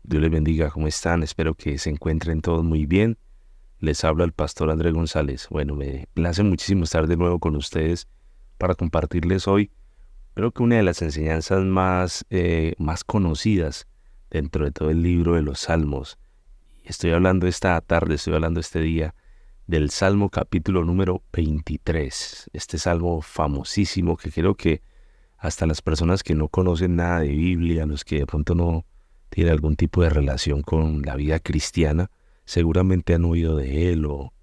Dios les bendiga, ¿cómo están? Espero que se encuentren todos muy bien. Les habla el pastor Andrés González. Bueno, me place muchísimo estar de nuevo con ustedes para compartirles hoy, creo que una de las enseñanzas más conocidas dentro de todo el libro de los Salmos. Estoy hablando esta tarde, estoy hablando este día del Salmo capítulo número 23. Este salmo famosísimo que creo que hasta las personas que no conocen nada de Biblia, los que de pronto no tienen algún tipo de relación con la vida cristiana, seguramente han oído de él o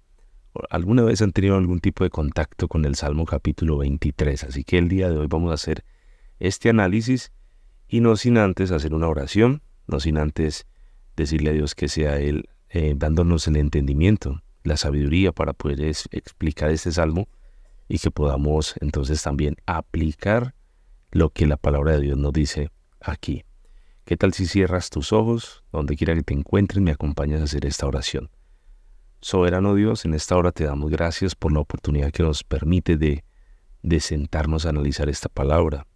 alguna vez han tenido algún tipo de contacto con el Salmo capítulo 23. Así que el día de hoy vamos a hacer este análisis y no sin antes hacer una oración, no sin antes decirle a Dios que sea Él dándonos el entendimiento, la sabiduría para poder explicar este salmo y que podamos entonces también aplicar lo que la palabra de Dios nos dice aquí. ¿Qué tal si cierras tus ojos? Donde quiera que te encuentres, me acompañas a hacer esta oración. Soberano Dios, en esta hora te damos gracias por la oportunidad que nos permite de sentarnos a analizar esta palabra.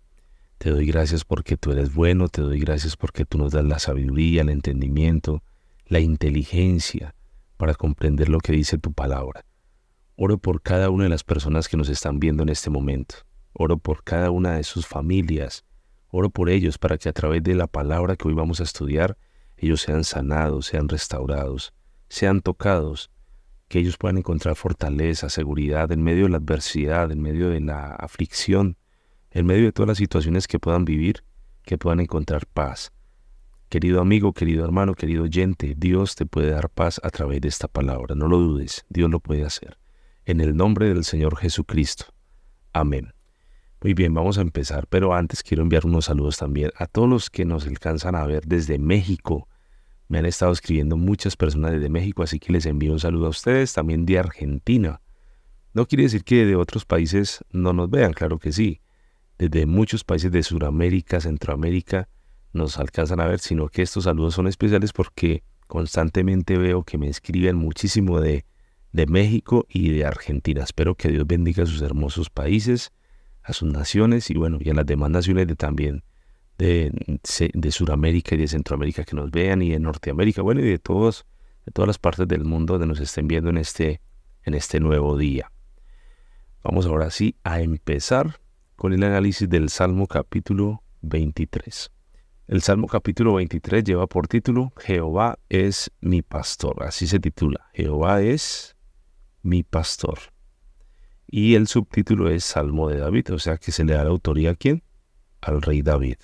Te doy gracias porque tú eres bueno, te doy gracias porque tú nos das la sabiduría, el entendimiento, la inteligencia para comprender lo que dice tu palabra. Oro por cada una de las personas que nos están viendo en este momento. Oro por cada una de sus familias. Oro por ellos para que a través de la palabra que hoy vamos a estudiar, ellos sean sanados, sean restaurados, sean tocados, que ellos puedan encontrar fortaleza, seguridad en medio de la adversidad, en medio de la aflicción, en medio de todas las situaciones que puedan vivir, que puedan encontrar paz. Querido amigo, querido hermano, querido oyente, Dios te puede dar paz a través de esta palabra. No lo dudes, Dios lo puede hacer. En el nombre del Señor Jesucristo. Amén. Muy bien, vamos a empezar, pero antes quiero enviar unos saludos también a todos los que nos alcanzan a ver desde México. Me han estado escribiendo muchas personas desde México, así que les envío un saludo a ustedes, también de Argentina. No quiere decir que de otros países no nos vean, claro que sí. Desde muchos países de Sudamérica, Centroamérica, nos alcanzan a ver, sino que estos saludos son especiales porque constantemente veo que me escriben muchísimo de México y de Argentina. Espero que Dios bendiga a sus hermosos países, a sus naciones y bueno, y a las demás naciones de Sudamérica y de Centroamérica que nos vean y de Norteamérica, bueno, y de todas las partes del mundo donde nos estén viendo en este nuevo día. Vamos ahora sí a empezar con el análisis del Salmo capítulo 23. El Salmo capítulo 23 lleva por título Jehová es mi pastor, así se titula, Jehová es mi pastor. Y el subtítulo es Salmo de David, o sea que se le da la autoría ¿a quién? Al rey David.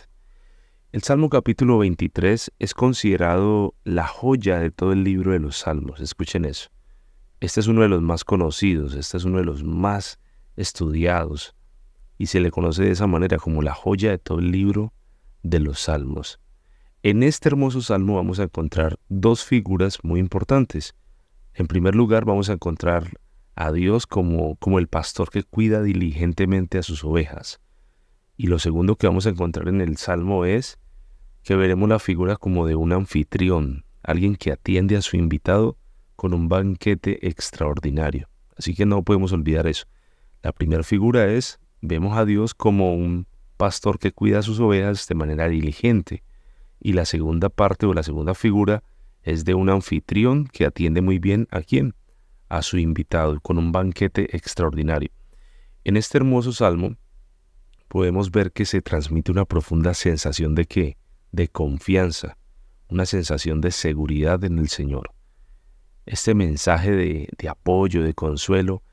El Salmo capítulo 23 es considerado la joya de todo el libro de los Salmos, escuchen eso. Este es uno de los más conocidos, este es uno de los más estudiados y se le conoce de esa manera como la joya de todo el libro de los Salmos. En este hermoso salmo vamos a encontrar dos figuras muy importantes. En primer lugar vamos a encontrar a Dios como el pastor que cuida diligentemente a sus ovejas. Y lo segundo que vamos a encontrar en el salmo es que veremos la figura como de un anfitrión, alguien que atiende a su invitado con un banquete extraordinario. Así que no podemos olvidar eso. La primera figura vemos a Dios como un pastor que cuida a sus ovejas de manera diligente. Y la segunda parte o la segunda figura es de un anfitrión que atiende muy bien ¿a quién? A su invitado con un banquete extraordinario. En este hermoso salmo podemos ver que se transmite una profunda sensación de ¿qué? De confianza, una sensación de seguridad en el Señor. Este mensaje de apoyo, de consuelo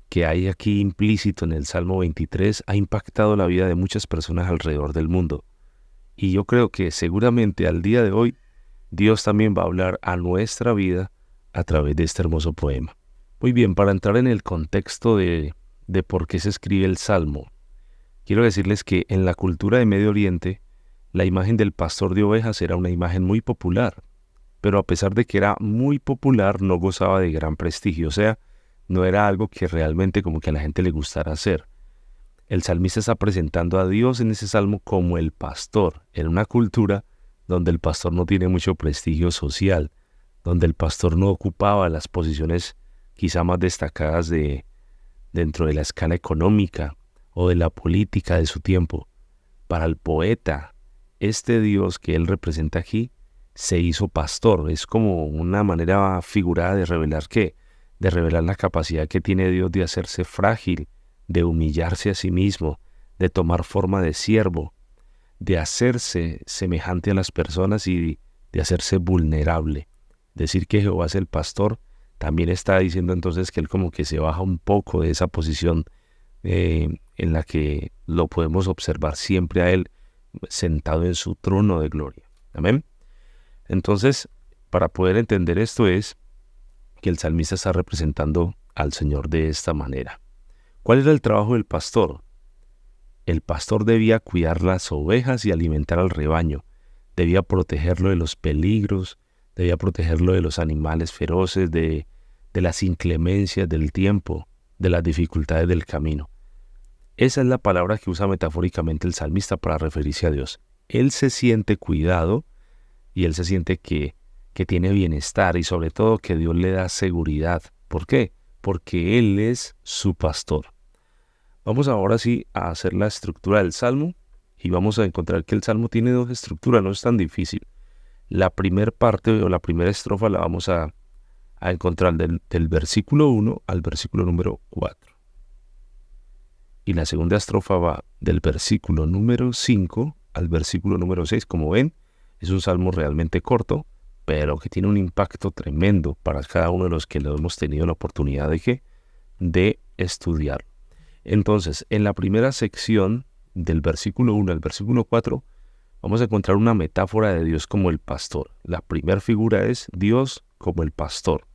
que hay aquí implícito en el Salmo 23 ha impactado la vida de muchas personas alrededor del mundo. Y yo creo que seguramente al día de hoy Dios también va a hablar a nuestra vida a través de este hermoso poema. Muy bien, para entrar en el contexto de por qué se escribe el Salmo, quiero decirles que en la cultura de Medio Oriente, la imagen del pastor de ovejas era una imagen muy popular, pero a pesar de que era muy popular, no gozaba de gran prestigio, o sea, no era algo que realmente como que a la gente le gustara hacer. El salmista está presentando a Dios en ese salmo como el pastor, en una cultura donde el pastor no tiene mucho prestigio social, donde el pastor no ocupaba las posiciones quizá más destacadas dentro de la escala económica o de la política de su tiempo. Para el poeta, este Dios que él representa aquí se hizo pastor. Es como una manera figurada de revelar qué, de revelar la capacidad que tiene Dios de hacerse frágil, de humillarse a sí mismo, de tomar forma de siervo, de hacerse semejante a las personas y de hacerse vulnerable. Decir que Jehová es el pastor también está diciendo entonces que él como que se baja un poco de esa posición en la que lo podemos observar siempre a él sentado en su trono de gloria. Amén. Entonces, para poder entender esto es que el salmista está representando al Señor de esta manera. ¿Cuál era el trabajo del pastor? El pastor debía cuidar las ovejas y alimentar al rebaño, debía protegerlo de los peligros, debía protegerlo de los animales feroces, de las inclemencias del tiempo, de las dificultades del camino. Esa es la palabra que usa metafóricamente el salmista para referirse a Dios. Él se siente cuidado y él se siente que tiene bienestar y sobre todo que Dios le da seguridad. ¿Por qué? Porque Él es su pastor. Vamos ahora sí a hacer la estructura del Salmo y vamos a encontrar que el Salmo tiene dos estructuras, no es tan difícil. La primera parte o la primera estrofa la vamos a encontrar del versículo 1 al versículo número 4. Y la segunda estrofa va del versículo número 5 al versículo número 6. Como ven, es un salmo realmente corto, pero que tiene un impacto tremendo para cada uno de los que lo hemos tenido la oportunidad de estudiar. Entonces, en la primera sección, del versículo 1 al versículo 4, vamos a encontrar una metáfora de Dios como el pastor. La primera figura es Dios como el pastor,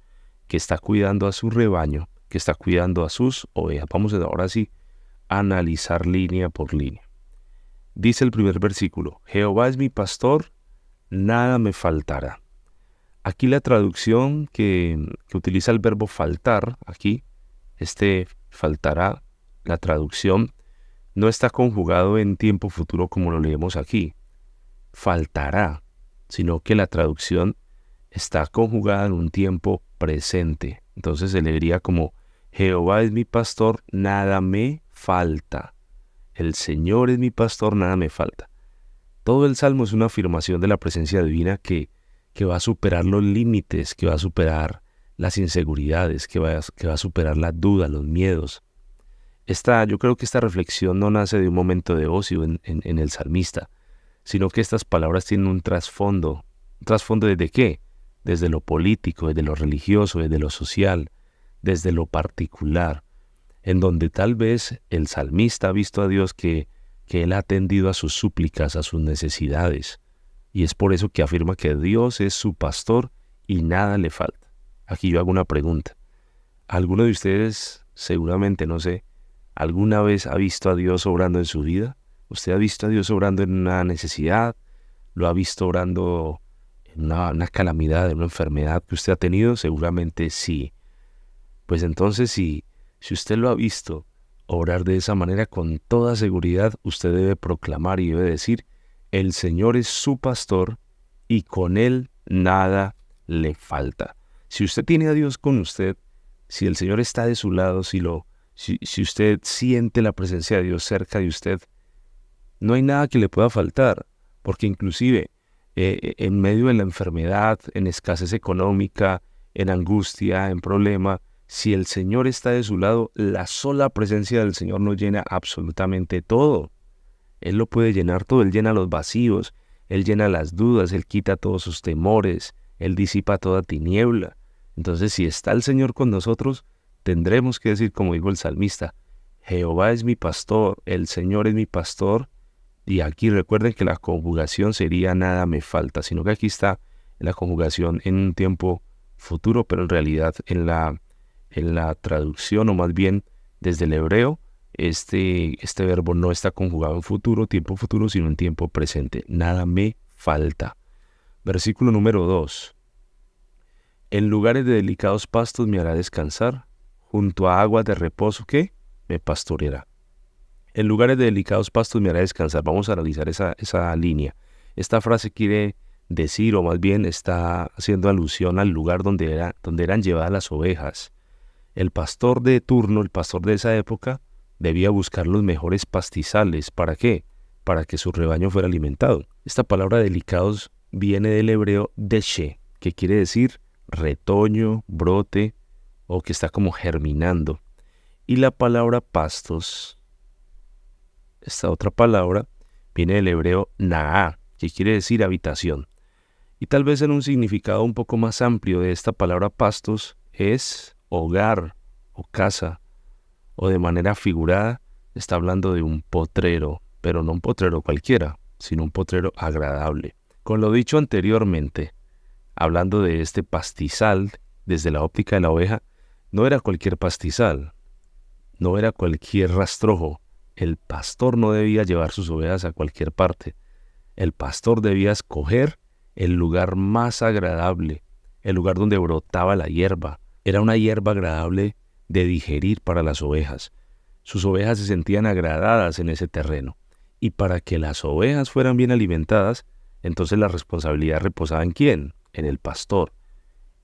que está cuidando a su rebaño, que está cuidando a sus ovejas. Vamos ahora sí a analizar línea por línea. Dice el primer versículo: Jehová es mi pastor, nada me faltará. Aquí la traducción que utiliza el verbo faltar, aquí, faltará, la traducción no está conjugado en tiempo futuro como lo leemos aquí, faltará, sino que la traducción está conjugada en un tiempo presente. Entonces se leería como: Jehová es mi pastor, nada me falta. El Señor es mi pastor, nada me falta. Todo el Salmo es una afirmación de la presencia divina que va a superar los límites, que va a superar las inseguridades, que va a superar las dudas, los miedos. Yo creo que esta reflexión no nace de un momento de ocio en el salmista, sino que estas palabras tienen un trasfondo. ¿Un trasfondo desde qué? Desde lo político, desde lo religioso, desde lo social, desde lo particular, en donde tal vez el salmista ha visto a Dios que Él ha atendido a sus súplicas, a sus necesidades, y es por eso que afirma que Dios es su pastor y nada le falta. Aquí yo hago una pregunta. ¿Alguno de ustedes, seguramente, no sé, alguna vez ha visto a Dios obrando en su vida? ¿Usted ha visto a Dios obrando en una necesidad? ¿Lo ha visto obrando en una calamidad, en una enfermedad que usted ha tenido? Seguramente sí. Pues entonces, si usted lo ha visto obrar de esa manera, con toda seguridad usted debe proclamar y debe decir: el Señor es su pastor y con Él nada le falta. Si usted tiene a Dios con usted, si el Señor está de su lado, si usted siente la presencia de Dios cerca de usted, no hay nada que le pueda faltar, porque inclusive en medio de la enfermedad, en escasez económica, en angustia, en problema, si el Señor está de su lado, la sola presencia del Señor nos llena absolutamente todo. Él lo puede llenar todo, Él llena los vacíos, Él llena las dudas, Él quita todos sus temores, Él disipa toda tiniebla. Entonces, si está el Señor con nosotros, tendremos que decir, como dijo el salmista: Jehová es mi pastor, el Señor es mi pastor. Y aquí recuerden que la conjugación sería nada me falta, sino que aquí está la conjugación en un tiempo futuro, pero en realidad en la traducción, o más bien desde el hebreo, este verbo no está conjugado en futuro, tiempo futuro, sino en tiempo presente. Nada me falta. Versículo número 2. En lugares de delicados pastos me hará descansar, junto a aguas de reposo, ¿qué? Me pastoreará. En lugares de delicados pastos me hará descansar. Vamos a analizar esa línea. Esta frase quiere decir, o más bien está haciendo alusión al lugar donde eran llevadas las ovejas. El pastor de turno, el pastor de esa época, debía buscar los mejores pastizales. ¿Para qué? Para que su rebaño fuera alimentado. Esta palabra delicados viene del hebreo deshe, que quiere decir retoño, brote o que está como germinando. Y la palabra pastos, esta otra palabra, viene del hebreo naá, que quiere decir habitación. Y tal vez en un significado un poco más amplio de esta palabra pastos es hogar o casa, o de manera figurada está hablando de un potrero, pero no un potrero cualquiera, sino un potrero agradable. Con lo dicho anteriormente, hablando de este pastizal desde la óptica de la oveja, no era cualquier pastizal, no era cualquier rastrojo. El pastor no debía llevar sus ovejas a cualquier parte. El pastor debía escoger el lugar más agradable, el lugar donde brotaba la hierba. Era una hierba agradable de digerir para las ovejas. Sus ovejas se sentían agradadas en ese terreno. Y para que las ovejas fueran bien alimentadas, entonces la responsabilidad reposaba ¿en quién? En el pastor.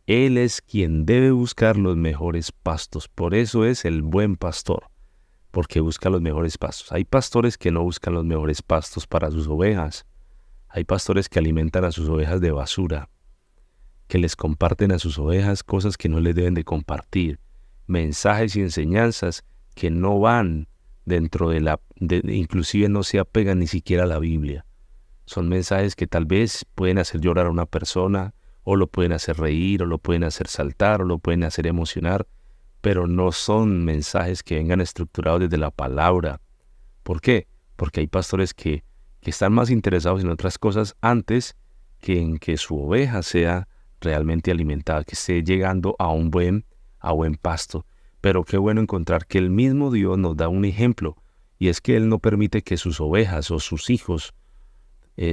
Él es quien debe buscar los mejores pastos. Por eso es el buen pastor, porque busca los mejores pastos. Hay pastores que no buscan los mejores pastos para sus ovejas. Hay pastores que alimentan a sus ovejas de basura, que les comparten a sus ovejas cosas que no les deben de compartir, mensajes y enseñanzas que no van dentro inclusive no se apegan ni siquiera a la Biblia. Son mensajes que tal vez pueden hacer llorar a una persona, o lo pueden hacer reír, o lo pueden hacer saltar, o lo pueden hacer emocionar, pero no son mensajes que vengan estructurados desde la palabra. ¿Por qué? Porque hay pastores que están más interesados en otras cosas antes que en que su oveja sea realmente alimentada, que esté llegando a buen pasto. Pero qué bueno encontrar que el mismo Dios nos da un ejemplo, y es que Él no permite que sus ovejas o sus hijos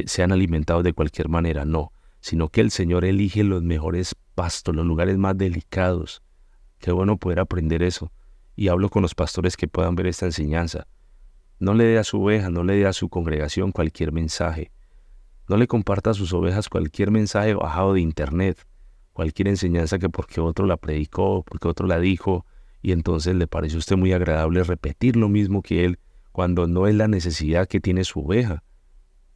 sean alimentados de cualquier manera, no, sino que el Señor elige los mejores pastos, los lugares más delicados. Qué bueno poder aprender eso. Y hablo con los pastores que puedan ver esta enseñanza. No le dé a su oveja, no le dé a su congregación cualquier mensaje. No le comparta a sus ovejas cualquier mensaje bajado de internet, cualquier enseñanza que porque otro la predicó, porque otro la dijo, y entonces le parece a usted muy agradable repetir lo mismo que él, cuando no es la necesidad que tiene su oveja.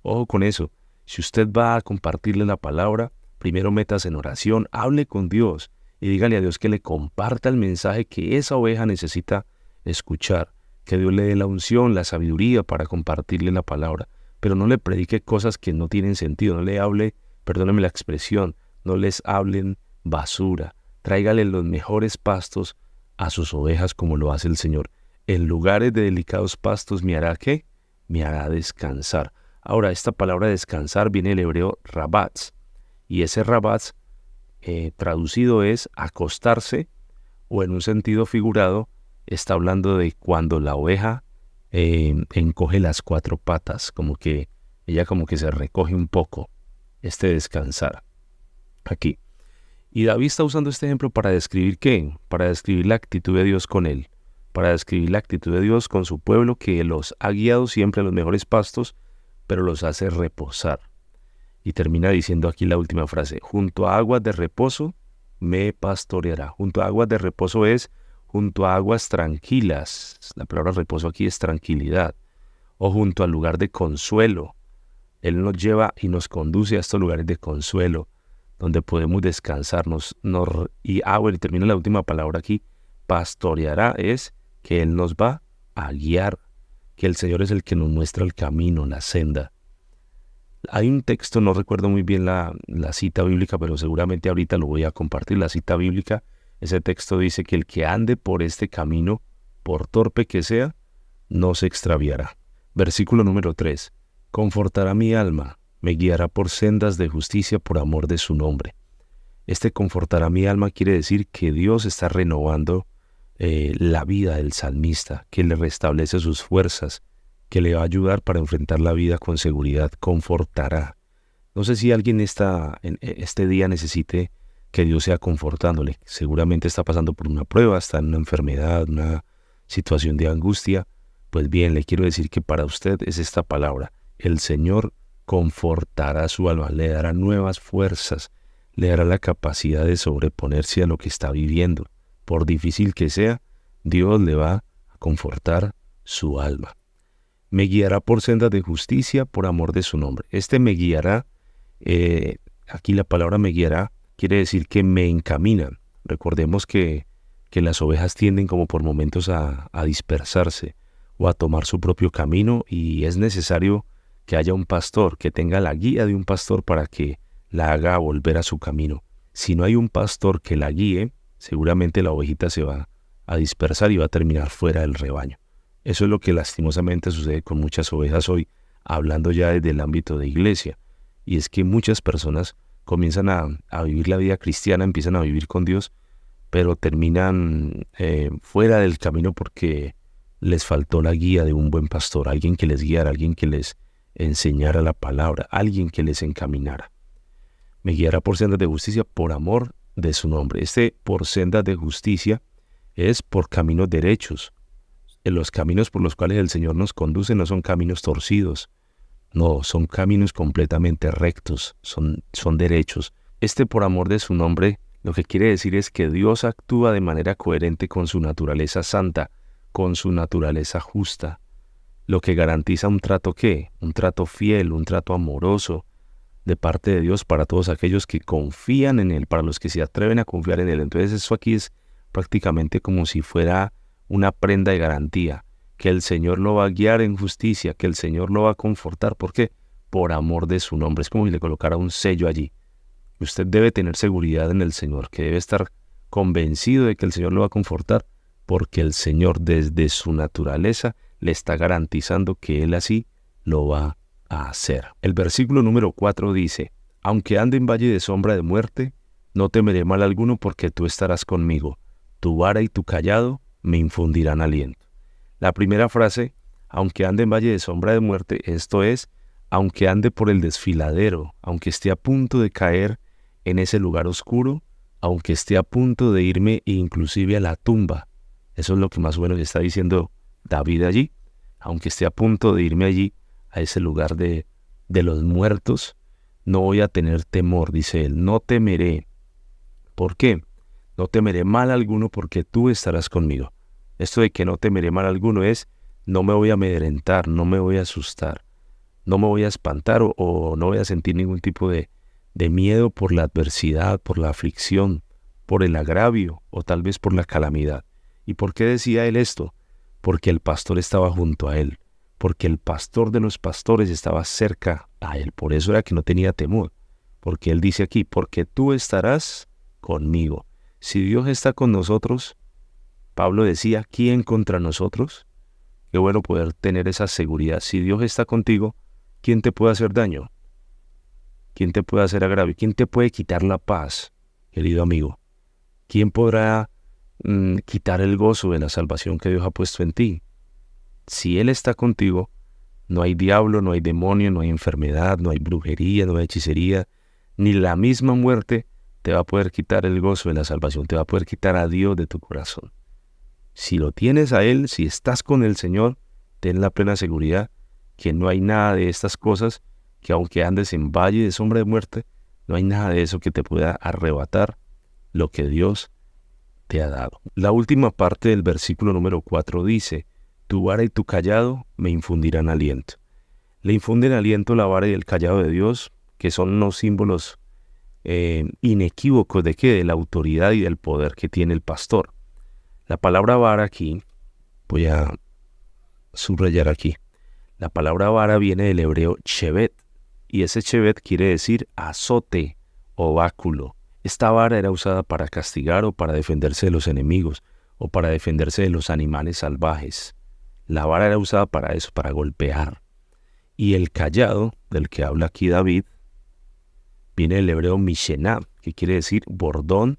Ojo con eso. Si usted va a compartirle la palabra, primero métase en oración, hable con Dios y dígale a Dios que le comparta el mensaje que esa oveja necesita escuchar. Que Dios le dé la unción, la sabiduría para compartirle la palabra. Pero no le predique cosas que no tienen sentido. No le hable, perdóneme la expresión, no les hablen basura. Tráigale los mejores pastos a sus ovejas como lo hace el Señor. En lugares de delicados pastos me hará ¿qué? Me hará descansar. Ahora, esta palabra descansar viene del hebreo rabatz. Y ese rabatz traducido es acostarse, o en un sentido figurado, está hablando de cuando la oveja encoge las cuatro patas, como que ella como que se recoge un poco, descansar aquí. Y David está usando este ejemplo para describir ¿qué? Para describir la actitud de Dios con él, para describir la actitud de Dios con su pueblo, que los ha guiado siempre a los mejores pastos, pero los hace reposar. Y termina diciendo aquí la última frase: junto a aguas de reposo me pastoreará. Junto a aguas de reposo es junto a aguas tranquilas. La palabra reposo aquí es tranquilidad. O junto al lugar de consuelo. Él nos lleva y nos conduce a estos lugares de consuelo, donde podemos descansarnos. Y termina la última palabra aquí. Pastoreará es que Él nos va a guiar, que el Señor es el que nos muestra el camino, la senda. Hay un texto, no recuerdo muy bien la cita bíblica, pero seguramente ahorita lo voy a compartir, la cita bíblica. Ese texto dice que el que ande por este camino, por torpe que sea, no se extraviará. Versículo número 3. Confortará mi alma, me guiará por sendas de justicia por amor de su nombre. Confortará mi alma quiere decir que Dios está renovando la vida del salmista, que le restablece sus fuerzas, que le va a ayudar para enfrentar la vida con seguridad. Confortará. No sé si alguien en este día necesite que Dios sea confortándole. Seguramente está pasando por una prueba, está en una enfermedad, una situación de angustia. Pues bien, le quiero decir que para usted es esta palabra. El Señor confortará su alma, le dará nuevas fuerzas, le dará la capacidad de sobreponerse a lo que está viviendo. Por difícil que sea, Dios le va a confortar su alma. Me guiará por sendas de justicia por amor de su nombre. Me guiará Aquí la palabra me guiará quiere decir que me encaminan. Recordemos que las ovejas tienden como por momentos a dispersarse o a tomar su propio camino, y es necesario que haya un pastor, que tenga la guía de un pastor para que la haga volver a su camino. Si no hay un pastor que la guíe, seguramente la ovejita se va a dispersar y va a terminar fuera del rebaño. Eso es lo que lastimosamente sucede con muchas ovejas hoy, hablando ya desde el ámbito de iglesia. Y es que muchas personas comienzan a vivir la vida cristiana, empiezan a vivir con Dios, pero terminan fuera del camino porque les faltó la guía de un buen pastor, alguien que les guiara, alguien que les enseñara la palabra, alguien que les encaminara. Me guiará por sendas de justicia por amor de su nombre. Por sendas de justicia es por caminos derechos. En los caminos por los cuales el Señor nos conduce no son caminos torcidos, no, son caminos completamente rectos, son derechos. Por amor de su nombre, lo que quiere decir es que Dios actúa de manera coherente con su naturaleza santa, con su naturaleza justa, lo que garantiza un trato ¿qué? Un trato fiel, un trato amoroso de parte de Dios para todos aquellos que confían en Él, para los que se atreven a confiar en Él. Entonces eso aquí es prácticamente como si fuera una prenda de garantía, que el Señor lo va a guiar en justicia, que el Señor lo va a confortar. ¿Por qué? Por amor de su nombre. Es como si le colocara un sello allí. Usted debe tener seguridad en el Señor, que debe estar convencido de que el Señor lo va a confortar, porque el Señor desde su naturaleza le está garantizando que Él así lo va a hacer. El versículo número 4 dice: aunque ande en valle de sombra de muerte, no temeré mal alguno, porque tú estarás conmigo. Tu vara y tu cayado me infundirán aliento. La primera frase, aunque ande en valle de sombra de muerte, esto es, aunque ande por el desfiladero, aunque esté a punto de caer en ese lugar oscuro, aunque esté a punto de irme inclusive a la tumba. Eso es lo que más o menos está diciendo David allí. Aunque esté a punto de irme allí, a ese lugar de los muertos, no voy a tener temor, dice él, no temeré. ¿Por qué? No temeré mal alguno, porque tú estarás conmigo. Esto de que no temeré mal alguno es, no me voy a amedrentar, no me voy a asustar, no me voy a espantar o no voy a sentir ningún tipo de miedo por la adversidad, por la aflicción, por el agravio o tal vez por la calamidad. ¿Y por qué decía él esto? Porque el pastor estaba junto a él, porque el pastor de los pastores estaba cerca a él. Por eso era que no tenía temor, porque él dice aquí, porque tú estarás conmigo. Si Dios está con nosotros, Pablo decía, ¿quién contra nosotros? Qué bueno poder tener esa seguridad. Si Dios está contigo, ¿quién te puede hacer daño? ¿Quién te puede hacer agravio? ¿Quién te puede quitar la paz, querido amigo? ¿Quién podrá quitar el gozo de la salvación que Dios ha puesto en ti? Si Él está contigo, no hay diablo, no hay demonio, no hay enfermedad, no hay brujería, no hay hechicería, ni la misma muerte te va a poder quitar el gozo de la salvación, te va a poder quitar a Dios de tu corazón. Si lo tienes a Él, si estás con el Señor, ten la plena seguridad que no hay nada de estas cosas, que aunque andes en valle de sombra de muerte, no hay nada de eso que te pueda arrebatar lo que Dios te ha dado. La última parte del versículo número 4 dice, tu vara y tu cayado me infundirán aliento. Le infunden aliento la vara y el cayado de Dios, que son unos símbolos inequívocos de ¿qué? De la autoridad y del poder que tiene el pastor. La palabra vara aquí, voy a subrayar aquí, la palabra vara viene del hebreo shevet, y ese shevet quiere decir azote o báculo. Esta vara era usada para castigar o para defenderse de los enemigos o para defenderse de los animales salvajes. La vara era usada para eso, para golpear. Y el cayado, del que habla aquí David, viene del hebreo mishenah, que quiere decir bordón,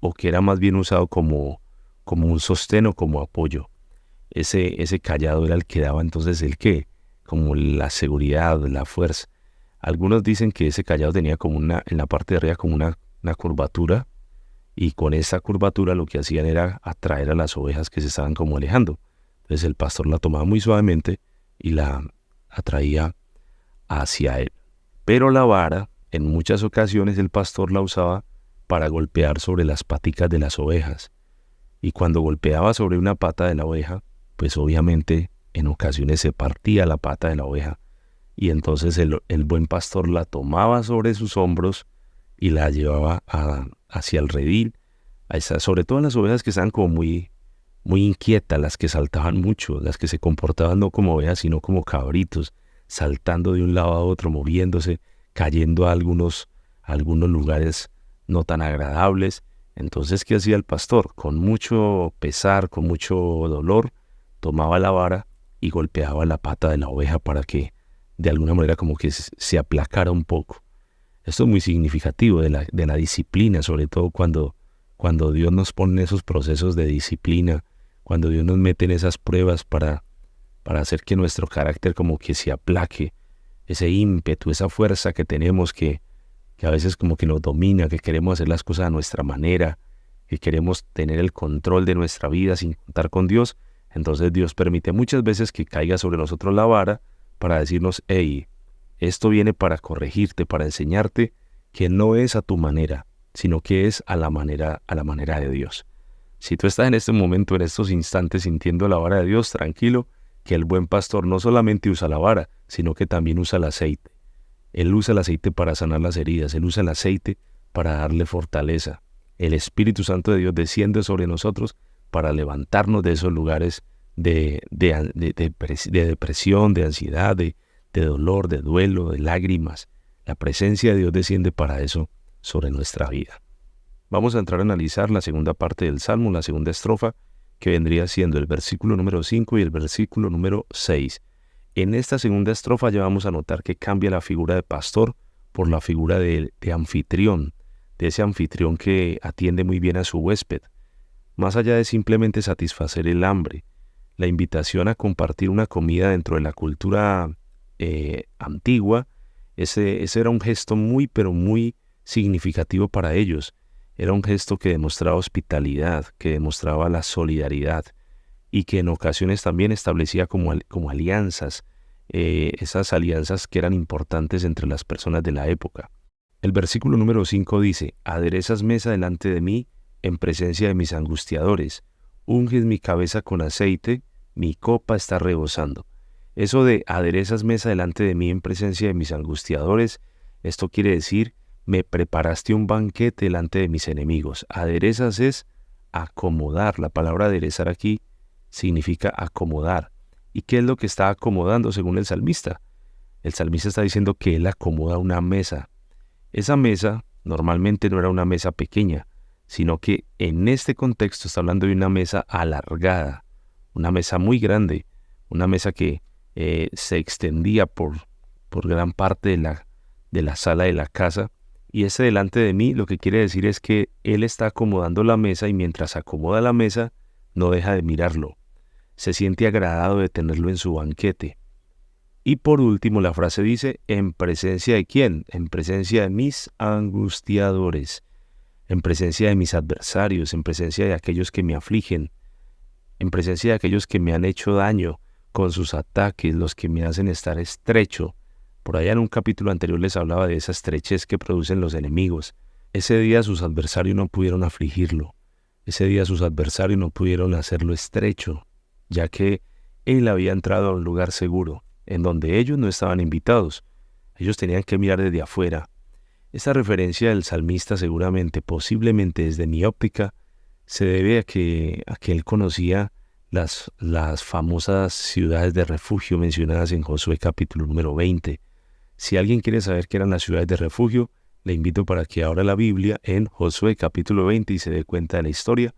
o que era más bien usado como un sostén o como apoyo. Ese cayado era el que daba entonces el qué, como la seguridad, la fuerza. Algunos dicen que ese cayado tenía como en la parte de arriba como una curvatura, y con esa curvatura lo que hacían era atraer a las ovejas que se estaban como alejando. Entonces el pastor la tomaba muy suavemente y la atraía hacia él. Pero la vara, en muchas ocasiones el pastor la usaba para golpear sobre las paticas de las ovejas. Y cuando golpeaba sobre una pata de la oveja, pues obviamente en ocasiones se partía la pata de la oveja y entonces el buen pastor la tomaba sobre sus hombros y la llevaba hacia el redil, sobre todo las ovejas que estaban como muy, muy inquietas, las que saltaban mucho, las que se comportaban no como ovejas, sino como cabritos, saltando de un lado a otro, moviéndose, cayendo a algunos lugares no tan agradables. Entonces, ¿qué hacía el pastor? Con mucho pesar, con mucho dolor, tomaba la vara y golpeaba la pata de la oveja para que de alguna manera como que se aplacara un poco. Esto es muy significativo de la disciplina, sobre todo cuando Dios nos pone en esos procesos de disciplina, cuando Dios nos mete en esas pruebas para hacer que nuestro carácter como que se aplaque, ese ímpetu, esa fuerza que tenemos que a veces como que nos domina, que queremos hacer las cosas a nuestra manera, que queremos tener el control de nuestra vida sin contar con Dios. Entonces Dios permite muchas veces que caiga sobre nosotros la vara para decirnos, hey, esto viene para corregirte, para enseñarte que no es a tu manera, sino que es a la manera de Dios. Si tú estás en este momento, en estos instantes, sintiendo la vara de Dios, tranquilo, que el buen pastor no solamente usa la vara, sino que también usa el aceite. Él usa el aceite para sanar las heridas, Él usa el aceite para darle fortaleza. El Espíritu Santo de Dios desciende sobre nosotros para levantarnos de esos lugares de depresión, de ansiedad, de dolor, de duelo, de lágrimas. La presencia de Dios desciende para eso sobre nuestra vida. Vamos a entrar a analizar la segunda parte del Salmo, la segunda estrofa, que vendría siendo el versículo número 5 y el versículo número 6. En esta segunda estrofa ya vamos a notar que cambia la figura de pastor por la figura de anfitrión, de ese anfitrión que atiende muy bien a su huésped. Más allá de simplemente satisfacer el hambre, la invitación a compartir una comida dentro de la cultura antigua, ese era un gesto muy, pero muy significativo para ellos. Era un gesto que demostraba hospitalidad, que demostraba la solidaridad y que en ocasiones también establecía como alianzas, esas alianzas que eran importantes entre las personas de la época. El versículo número 5 dice, aderezas mesa delante de mí en presencia de mis angustiadores, unges mi cabeza con aceite, mi copa está rebosando. Eso de aderezas mesa delante de mí en presencia de mis angustiadores, esto quiere decir, me preparaste un banquete delante de mis enemigos. Aderezas es acomodar. La palabra aderezar aquí significa acomodar. ¿Y qué es lo que está acomodando según el salmista? El salmista está diciendo que él acomoda una mesa. Esa mesa normalmente no era una mesa pequeña, sino que en este contexto está hablando de una mesa alargada, una mesa muy grande, una mesa que se extendía por gran parte de la sala de la casa. Y ese delante de mí lo que quiere decir es que él está acomodando la mesa y mientras acomoda la mesa no deja de mirarlo. Se siente agradado de tenerlo en su banquete. Y por último la frase dice, ¿en presencia de quién? En presencia de mis angustiadores, en presencia de mis adversarios, en presencia de aquellos que me afligen, en presencia de aquellos que me han hecho daño con sus ataques, los que me hacen estar estrecho. Por allá en un capítulo anterior les hablaba de esa estrechez que producen los enemigos. Ese día sus adversarios no pudieron afligirlo. Ese día sus adversarios no pudieron hacerlo estrecho, ya que él había entrado a un lugar seguro, en donde ellos no estaban invitados. Ellos tenían que mirar desde afuera. Esta referencia del salmista seguramente, posiblemente desde mi óptica, se debe a que él conocía las famosas ciudades de refugio mencionadas en Josué capítulo número 20. Si alguien quiere saber qué eran las ciudades de refugio, le invito para que abra la Biblia en Josué capítulo 20 y se dé cuenta de la historia.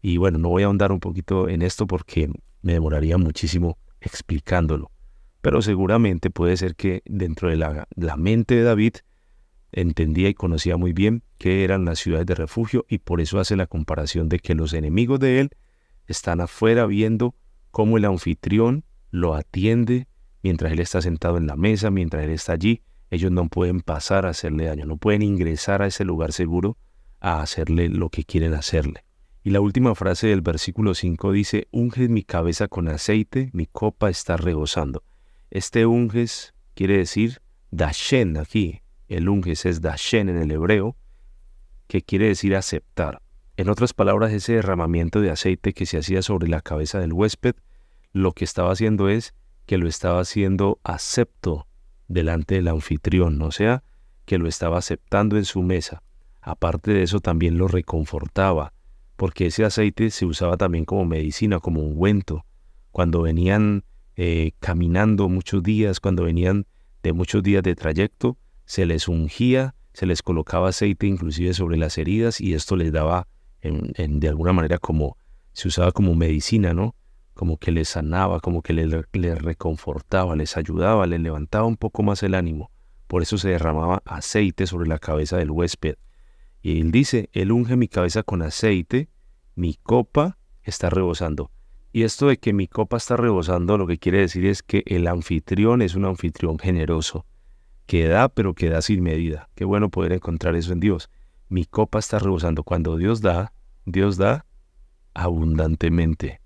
Y bueno, no voy a ahondar un poquito en esto porque me demoraría muchísimo explicándolo. Pero seguramente puede ser que dentro de la mente de David entendía y conocía muy bien qué eran las ciudades de refugio y por eso hace la comparación de que los enemigos de él están afuera viendo cómo el anfitrión lo atiende mientras él está sentado en la mesa, mientras él está allí. Ellos no pueden pasar a hacerle daño, no pueden ingresar a ese lugar seguro a hacerle lo que quieren hacerle. Y la última frase del versículo 5 dice, unges mi cabeza con aceite, mi copa está rebosando. Este unges quiere decir dashen aquí. El unges es dashen en el hebreo, que quiere decir aceptar. En otras palabras, ese derramamiento de aceite que se hacía sobre la cabeza del huésped, lo que estaba haciendo es que lo estaba haciendo acepto delante del anfitrión, o sea, que lo estaba aceptando en su mesa. Aparte de eso, también lo reconfortaba, porque ese aceite se usaba también como medicina, como ungüento. Cuando venían caminando muchos días, cuando venían de muchos días de trayecto, se les ungía, se les colocaba aceite inclusive sobre las heridas y esto les daba, de alguna manera, como se usaba como medicina, ¿no? Como que les sanaba, como que les reconfortaba, les ayudaba, les levantaba un poco más el ánimo. Por eso se derramaba aceite sobre la cabeza del huésped. Y él dice, él unge mi cabeza con aceite, mi copa está rebosando. Y esto de que mi copa está rebosando, lo que quiere decir es que el anfitrión es un anfitrión generoso, que da, pero que da sin medida. Qué bueno poder encontrar eso en Dios. Mi copa está rebosando. Cuando Dios da abundantemente.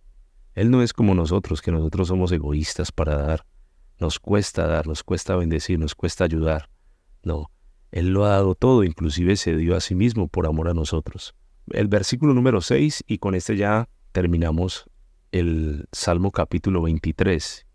Él no es como nosotros, que nosotros somos egoístas para dar. Nos cuesta bendecir, nos cuesta ayudar. No, Él lo ha dado todo, inclusive se dio a sí mismo por amor a nosotros. El versículo número 6, y con este ya terminamos el Salmo capítulo 23.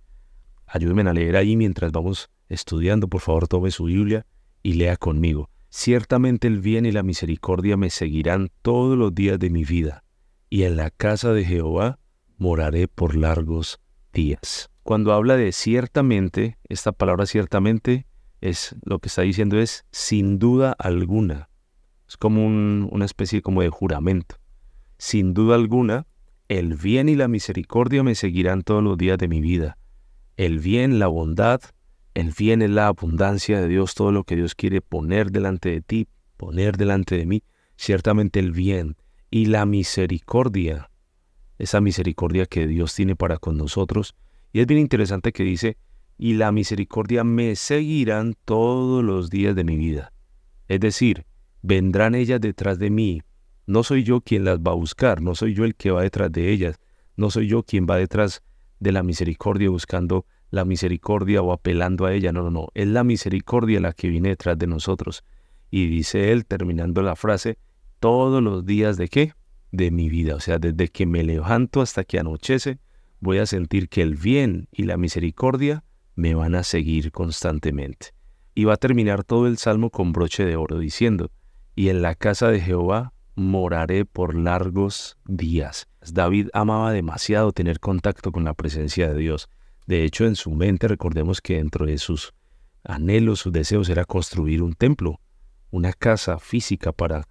Ayúdenme a leer ahí mientras vamos estudiando. Por favor, tome su Biblia y lea conmigo. Ciertamente el bien y la misericordia me seguirán todos los días de mi vida, y en la casa de Jehová moraré por largos días. Cuando habla de ciertamente, esta palabra ciertamente lo que está diciendo es sin duda alguna. Es como una especie como de juramento. Sin duda alguna, el bien y la misericordia me seguirán todos los días de mi vida. El bien, la bondad, el bien es la abundancia de Dios, todo lo que Dios quiere poner delante de ti, poner delante de mí. Ciertamente el bien y la misericordia, esa misericordia que Dios tiene para con nosotros. Y es bien interesante que dice, y la misericordia me seguirán todos los días de mi vida. Es decir, vendrán ellas detrás de mí. No soy yo quien las va a buscar, no soy yo el que va detrás de ellas, no soy yo quien va detrás de la misericordia buscando la misericordia o apelando a ella. No, es la misericordia la que viene detrás de nosotros. Y dice él, terminando la frase, todos los días ¿de qué? De mi vida. O sea, desde que me levanto hasta que anochece, voy a sentir que el bien y la misericordia me van a seguir constantemente. Y va a terminar todo el Salmo con broche de oro diciendo, y en la casa de Jehová moraré por largos días. David amaba demasiado tener contacto con la presencia de Dios. De hecho, en su mente, recordemos que dentro de sus anhelos, sus deseos era construir un templo, una casa física para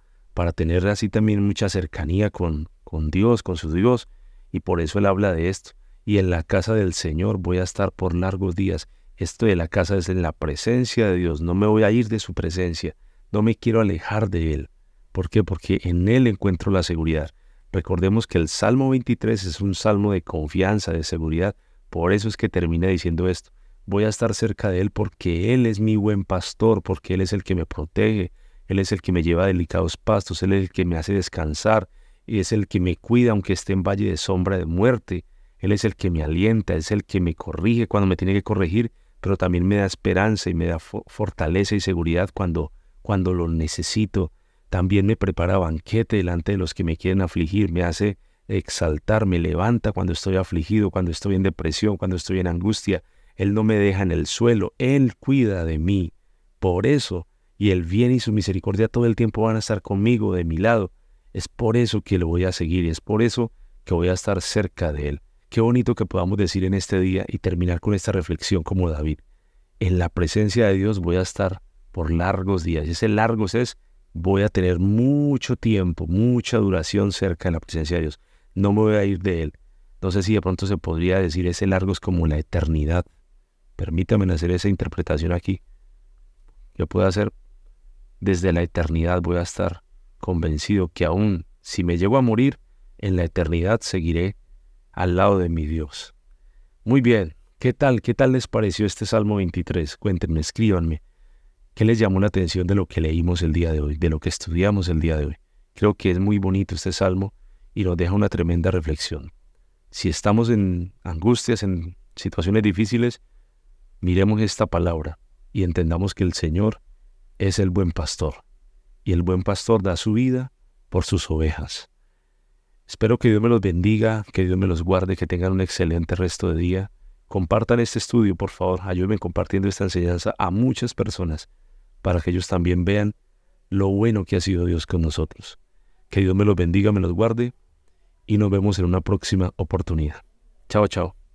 tener así también mucha cercanía con Dios, con su Dios. Y por eso él habla de esto. Y en la casa del Señor voy a estar por largos días. Esto de la casa es en la presencia de Dios. No me voy a ir de su presencia. No me quiero alejar de Él. ¿Por qué? Porque en Él encuentro la seguridad. Recordemos que el Salmo 23 es un salmo de confianza, de seguridad. Por eso es que termina diciendo esto. Voy a estar cerca de Él porque Él es mi buen pastor, porque Él es el que me protege. Él es el que me lleva a delicados pastos. Él es el que me hace descansar. Y es el que me cuida aunque esté en valle de sombra de muerte. Él es el que me alienta, es el que me corrige cuando me tiene que corregir, pero también me da esperanza y me da fortaleza y seguridad cuando lo necesito. También me prepara banquete delante de los que me quieren afligir, me hace exaltar, me levanta cuando estoy afligido, cuando estoy en depresión, cuando estoy en angustia. Él no me deja en el suelo, Él cuida de mí. Por eso, y el bien y su misericordia todo el tiempo van a estar conmigo, de mi lado. Es por eso que lo voy a seguir y es por eso que voy a estar cerca de Él. Qué bonito que podamos decir en este día y terminar con esta reflexión como David. En la presencia de Dios voy a estar por largos días. Y ese largos es, voy a tener mucho tiempo, mucha duración cerca de la presencia de Dios. No me voy a ir de Él. No sé si de pronto se podría decir ese largos como la eternidad. Permítame hacer esa interpretación aquí. Yo puedo hacer desde la eternidad, voy a estar convencido que aún si me llego a morir, en la eternidad seguiré al lado de mi Dios. Muy bien, ¿qué tal les pareció este Salmo 23? Cuéntenme, escríbanme. ¿Qué les llamó la atención de lo que leímos el día de hoy, de lo que estudiamos el día de hoy? Creo que es muy bonito este Salmo y nos deja una tremenda reflexión. Si estamos en angustias, en situaciones difíciles, miremos esta palabra y entendamos que el Señor es el buen pastor y el buen pastor da su vida por sus ovejas. Espero que Dios me los bendiga, que Dios me los guarde, que tengan un excelente resto de día Compartan este estudio, por favor. Ayúdenme compartiendo esta enseñanza a muchas personas para que ellos también vean lo bueno que ha sido Dios con nosotros. Que Dios me los bendiga, me los guarde y nos vemos en una próxima oportunidad. Chao, chao.